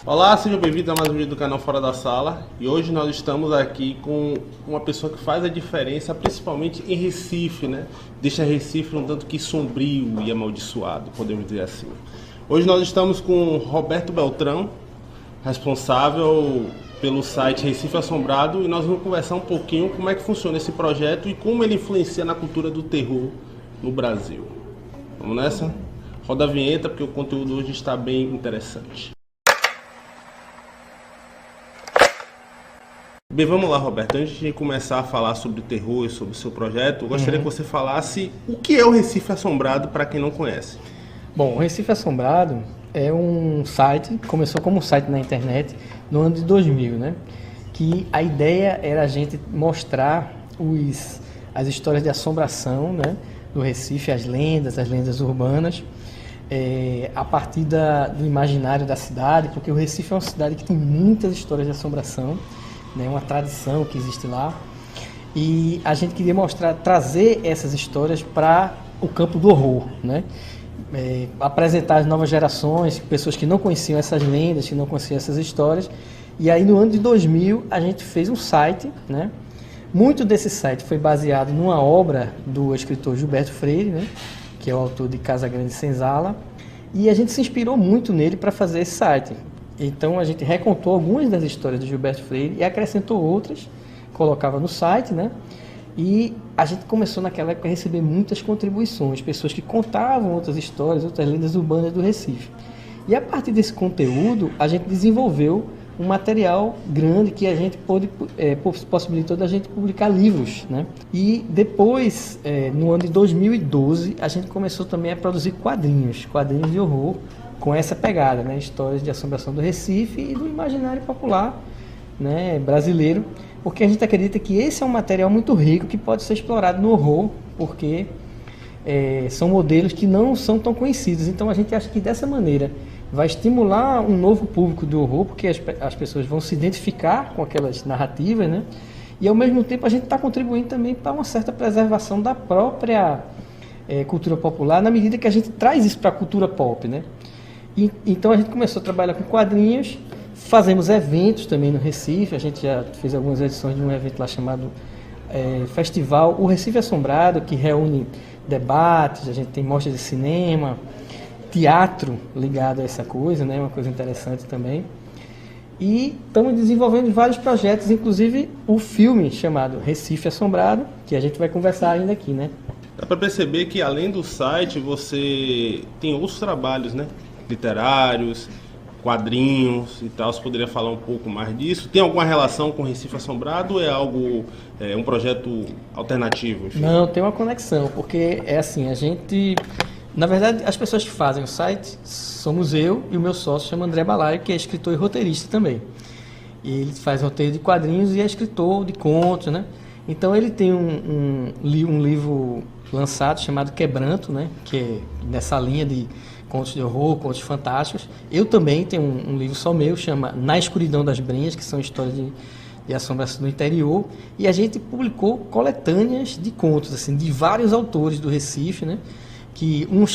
Olá, sejam bem-vindos a mais um vídeo do canal Fora da Sala. E hoje nós estamos aqui com uma pessoa que faz a diferença, principalmente em Recife, né? Deixa Recife um tanto que sombrio e amaldiçoado, podemos dizer assim. Hoje nós estamos com Roberto Beltrão, responsável pelo site Recife Assombrado, e nós vamos conversar um pouquinho como é que funciona esse projeto e como ele influencia na cultura do terror no Brasil. Vamos nessa? Roda a vinheta porque o conteúdo hoje está bem interessante. Bem, vamos lá, Roberto. Antes de começar a falar sobre o terror e sobre o seu projeto, eu gostaria que você falasse o que é o Recife Assombrado para quem não conhece. Bom, o Recife Assombrado é um site, começou como um site na internet no ano de 2000, né? Que a ideia era a gente mostrar as histórias de assombração, né? Do Recife, as lendas urbanas, a partir do imaginário da cidade, porque o Recife é uma cidade que tem muitas histórias de assombração, né, uma tradição que existe lá, e a gente queria trazer essas histórias para o campo do horror, né? Apresentar as novas gerações, pessoas que não conheciam essas lendas, que não conheciam essas histórias. E aí no ano de 2000 a gente fez um site, né? Muito desse site foi baseado numa obra do escritor Gilberto Freire, né? Que é o autor de Casa Grande e Senzala, e a gente se inspirou muito nele para fazer esse site. Então a gente recontou algumas das histórias do Gilberto Freire e acrescentou outras, colocava no site, né? E a gente começou naquela época a receber muitas contribuições, pessoas que contavam outras histórias, outras lendas urbanas do Recife. E a partir desse conteúdo, a gente desenvolveu um material grande que a gente possibilitou da gente publicar livros, né? E depois, no ano de 2012, a gente começou também a produzir quadrinhos de horror, com essa pegada, né? Histórias de assombração do Recife e do imaginário popular, né, brasileiro, porque a gente acredita que esse é um material muito rico que pode ser explorado no horror, porque são modelos que não são tão conhecidos. Então a gente acha que dessa maneira vai estimular um novo público do horror, porque as pessoas vão se identificar com aquelas narrativas, né? E ao mesmo tempo a gente está contribuindo também para uma certa preservação da própria cultura popular, na medida que a gente traz isso para a cultura pop, né? Então a gente começou a trabalhar com quadrinhos, fazemos eventos também no Recife, a gente já fez algumas edições de um evento lá chamado Festival O Recife Assombrado, que reúne debates, a gente tem mostras de cinema, teatro ligado a essa coisa, né, uma coisa interessante também. E estamos desenvolvendo vários projetos, inclusive o filme chamado Recife Assombrado, que a gente vai conversar ainda aqui, né? Dá para perceber que além do site você tem outros trabalhos, né? Literários, quadrinhos e tal. Você poderia falar um pouco mais disso? Tem alguma relação com Recife Assombrado ou é algo, um projeto alternativo? Enfim? Não, tem uma conexão, porque é assim, na verdade, as pessoas que fazem o site somos eu e o meu sócio, chama André Balaio, que é escritor e roteirista também. E ele faz roteiro de quadrinhos e é escritor de contos, né? Então ele tem um livro lançado chamado Quebranto, né? Que é nessa linha de contos de horror, contos fantásticos. Eu também tenho um livro só meu, chama Na Escuridão das Brinhas, que são histórias de assombração do interior. E a gente publicou coletâneas de contos, assim, de vários autores do Recife, né? Que um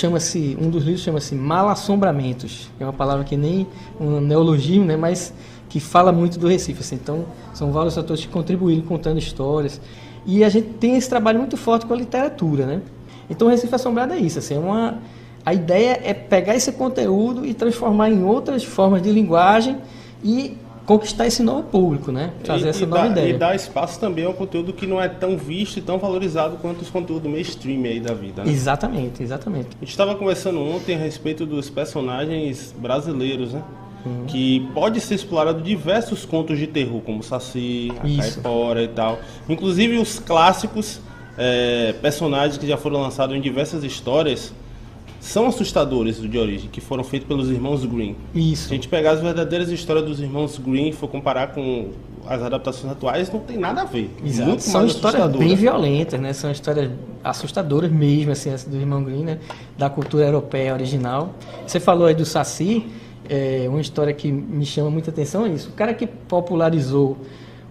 dos livros chama-se Malassombramentos, que é uma palavra que nem um neologismo, né? Mas que fala muito do Recife, assim. Então, são vários autores que contribuíram contando histórias. E a gente tem esse trabalho muito forte com a literatura, né? Então, o Recife Assombrado é isso, assim, a ideia é pegar esse conteúdo e transformar em outras formas de linguagem e conquistar esse novo público, né? Trazer essa nova ideia. E dar espaço também ao conteúdo que não é tão visto e tão valorizado quanto os conteúdos mainstream aí da vida, né? Exatamente. A gente estava conversando ontem a respeito dos personagens brasileiros, né? Que pode ser explorado diversos contos de terror, como Saci, a Caipora e tal. Inclusive os clássicos personagens que já foram lançados em diversas histórias são assustadores de origem, que foram feitos pelos irmãos Grimm. Isso. Se a gente pegar as verdadeiras histórias dos irmãos Grimm e for comparar com as adaptações atuais, não tem nada a ver. Exato. Muito são mais histórias bem violentas, né? São histórias assustadoras mesmo, assim, essa do irmão Grimm, né? Da cultura europeia original. Você falou aí do Saci, uma história que me chama muita atenção é isso. O cara que popularizou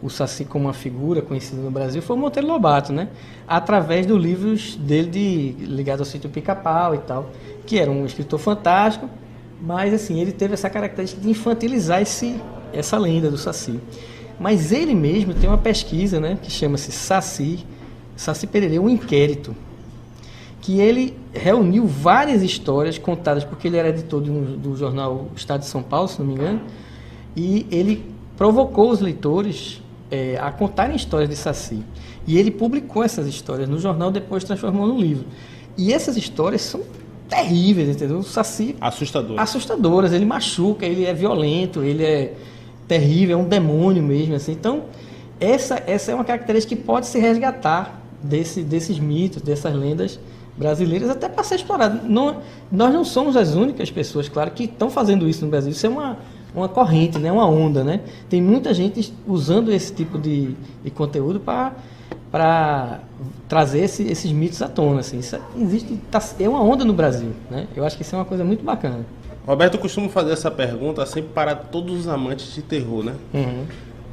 o Saci como uma figura conhecida no Brasil foi o Monteiro Lobato, né? Através dos livros dele ligado ao sítio Pica-Pau e tal, que era um escritor fantástico, Mas assim, ele teve essa característica de infantilizar essa lenda do Saci. Mas ele mesmo tem uma pesquisa, né, que chama-se Saci Pererê, um inquérito, que ele reuniu várias histórias contadas, porque ele era editor do jornal Estado de São Paulo, se não me engano, e ele provocou os leitores a contarem histórias de Saci. E ele publicou essas histórias no jornal, depois transformou num livro. E essas histórias são terríveis, entendeu? O Saci... Assustadoras. Ele machuca, ele é violento, ele é terrível, é um demônio mesmo, assim. Então, essa é uma característica que pode se resgatar desses mitos, dessas lendas brasileiras, até para ser explorado. Nós não somos as únicas pessoas, claro, que estão fazendo isso no Brasil. Isso é uma corrente, né? Uma onda, né? Tem muita gente usando esse tipo de conteúdo para trazer esses mitos à tona, assim. Isso existe, é uma onda no Brasil, né? Eu acho que isso é uma coisa muito bacana. Roberto, eu costumo fazer essa pergunta sempre para todos os amantes de terror, né? Uhum.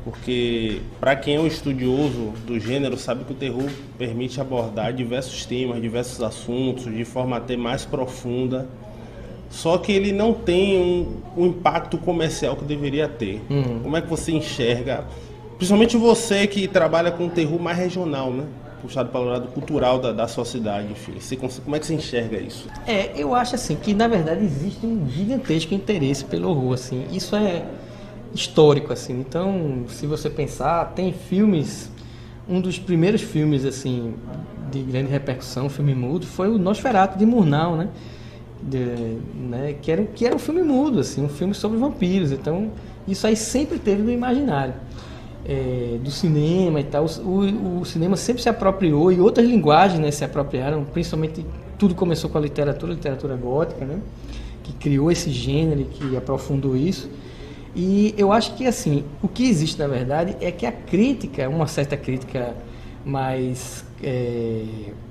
Porque para quem é um estudioso do gênero sabe que o terror permite abordar diversos temas, diversos assuntos de forma até mais profunda. Só que ele não tem um impacto comercial que deveria ter. Uhum. Como é que você enxerga, principalmente você que trabalha com terror mais regional, né? Puxado para o lado cultural da sua cidade, enfim. Como é que você enxerga isso? Eu acho assim que na verdade existe um gigantesco interesse pelo horror, assim. Isso é histórico, assim. Então, se você pensar, tem filmes, um dos primeiros filmes assim de grande repercussão, filme mudo, foi o Nosferatu de Murnau, né? Que era um filme mudo, assim, um filme sobre vampiros. Então, isso aí sempre teve no imaginário do cinema e tal. O cinema sempre se apropriou, e outras linguagens, né, se apropriaram, principalmente tudo começou com a literatura gótica, né, que criou esse gênero e que aprofundou isso. E eu acho que, assim, o que existe, na verdade, é que a crítica, uma certa crítica mais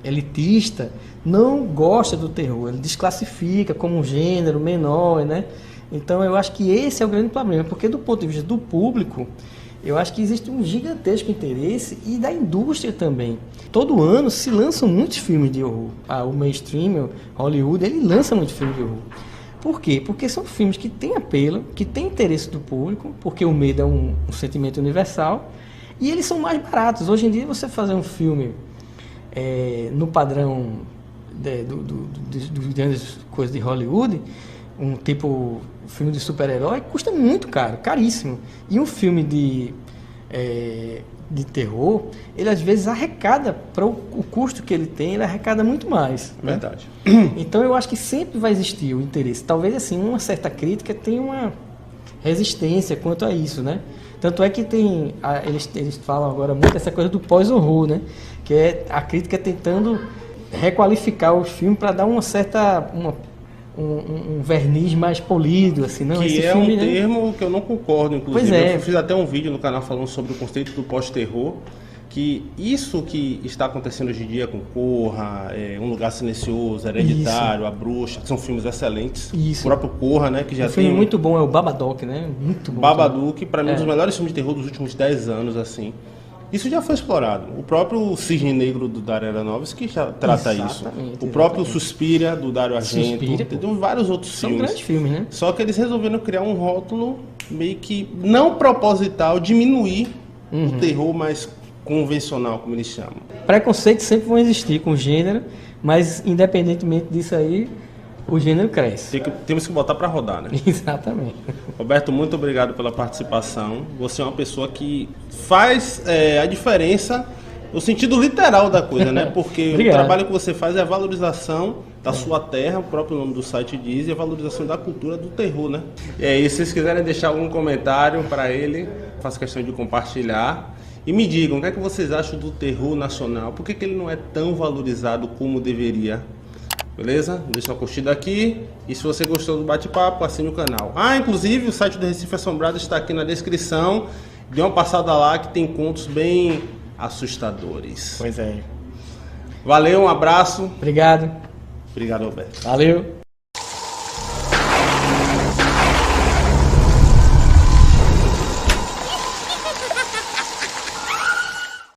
elitista, não gosta do terror, ele desclassifica como um gênero menor, né? Então eu acho que esse é o grande problema, porque do ponto de vista do público, eu acho que existe um gigantesco interesse, e da indústria também. Todo ano se lançam muitos filmes de horror. O mainstream, Hollywood, ele lança muitos filmes de horror. Por quê? Porque são filmes que têm apelo, que têm interesse do público, porque o medo é um sentimento universal, e eles são mais baratos. Hoje em dia, você fazer um filme no padrão dos grandes coisas de Hollywood, um tipo filme de super-herói, custa muito caro, caríssimo. E um filme de terror, ele às vezes arrecada, para o custo que ele tem, ele arrecada muito mais. Verdade. Né? Então eu acho que sempre vai existir o interesse. Talvez assim, uma certa crítica tenha uma resistência quanto a isso, né? Tanto é que eles falam agora muito essa coisa do pós-horror, né? Que é a crítica tentando requalificar os filmes para dar uma certa... Um verniz mais polido, assim, não? Que esse é filme, um termo que eu não concordo, inclusive. Pois é. Eu fiz até um vídeo no canal falando sobre o conceito do pós-terror, que isso que está acontecendo hoje em dia com Corra, Um Lugar Silencioso, Hereditário, Isso. A Bruxa, que são filmes excelentes. Isso. O próprio Corra, né, que já um filme tem... muito bom é o Babadook, né? Muito bom. Babadook, para mim, um dos melhores filmes de terror dos últimos 10 anos, assim. Isso já foi explorado. O próprio Cisne Negro do Dario Aronofsky já trata isso. O próprio Suspiria do Dario Argento. Tem vários outros filmes. São grandes filmes, né? Só que eles resolveram criar um rótulo meio que não proposital, diminuir o terror mais convencional, como eles chamam. Preconceitos sempre vão existir com o gênero, mas independentemente disso aí, o gênero cresce. Temos que botar para rodar, né? Exatamente. Roberto, muito obrigado pela participação. Você é uma pessoa que faz a diferença no sentido literal da coisa, né? Porque o trabalho que você faz é a valorização da sua terra, o próprio nome do site diz, e a valorização da cultura do terror, né? E aí, se vocês quiserem deixar algum comentário para ele, faço questão de compartilhar. E me digam, o que é que vocês acham do terror nacional? Por que ele não é tão valorizado como deveria? Beleza? Deixa uma curtida aqui. E se você gostou do bate-papo, assine o canal. Inclusive o site do Recife Assombrado está aqui na descrição. Dê uma passada lá que tem contos bem assustadores. Pois é. Valeu, um abraço. Obrigado. Obrigado, Roberto. Valeu.